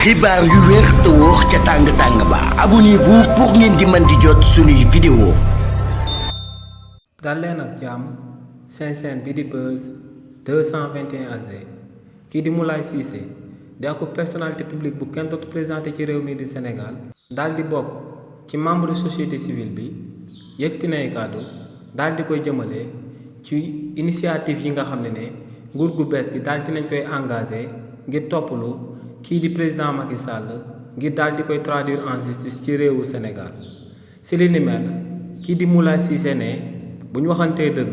xibaar yu wér te wóor ca tàng ba abonnez-vous pour ngeen di mën di jot suñuy vidéo. dal leen ak jàmm seen chaîne bi di Buzz 221 HD kii di Moulaye Cissé di ak personnalité publique bu kenn dootu présenté ci réew mi di Sénégal daal di bokk ci membre société civile bi yëkkati nay kàddu daal di koy jëmale ci initiative yi nga xam ne nguur gu bees gi daal dinañ koy engagé ngir toppalu kii di président Macky Sall ngir daal di koy traduire en justice ci réewu Sénégal si li ni mel kii di Moulaye Cissé ne bu ñu waxantee dëgg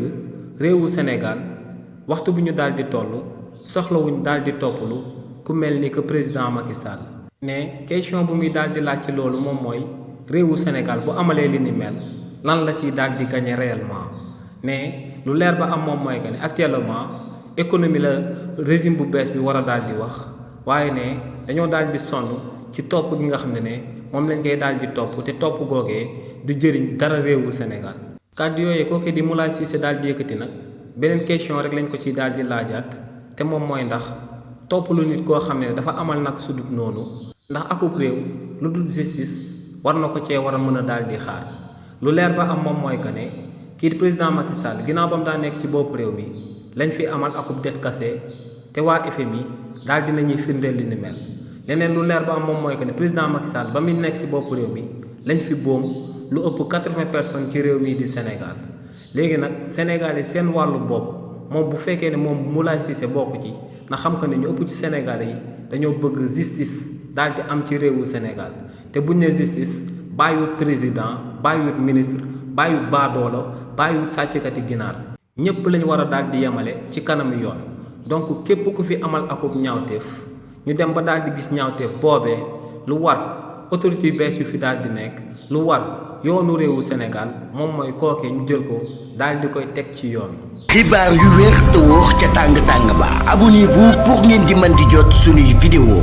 réewu Sénégal waxtu bu ñu daal di toll soxlawuñ daal di toppalu ku mel ni que président Macky Sall ne question bu muy daal di laaj ci loolu moom mooy réewu Sénégal bu amalee li ni mel lan la ciy daal di gagné réellement ne lu leer ba am moom mooy que ne actuellement économie la régime bu bees bi war a daal di wax waaye ne dañoo daal di sonn ci topp gi nga xam ne moom lañ koy daal di topp te topp googee du jëriñ dara réewu Sénégal. kàddu yooyu kooku di Moulaye Cissé daal di yëkkati nag beneen question rek lañ ko ciy daal di laajaat te moom mooy ndax topp lu nit koo xam ne dafa amal nag su dul noonu ndax akub réew lu dul justice war na ko cee war a mën a daal di xaar lu leer ba am moom mooy que ne kii di président Macky Sall ginnaaw ba mu daa nekk ci bopp réew mi lañ fi amal akub det kase te waa FMI daal dinañuy firndeel li ni mel leneen lu leer ba am moom mooy que ne président Macky Sall ba muy nekk ci bopp réew mi lañ fi boom lu ëpp 80 personnes ci réew mi di Sénégal léegi nag Sénégal yi seen wàllu bopp moom bu fekkee ne moom Moulaye Cissé bokk ci na xam que ne ñu ëpp ci Sénégal yi dañoo bëgg justice daal di am ci réewu Sénégal te buñ ne justice bàyyiwut président bàyyiwut ministre bàyyiwut baadoola bàyyiwut sàcckati ginaar ñépp lañ war a daal di yemale ci kanamu yoon donc képp ku fi amal akub ñaawteef ñu dem ba daal di gis ñaawteef boobee lu war autorité yu bees yu fi daal di nekk lu war yoonu réewu Sénégal moom mooy kookee ñu jël ko daal di koy teg ci yoon. xibaar yu wér te wóor ca tàng ba abonnez-vous pour ngeen di mën di jot suñuy vidéo.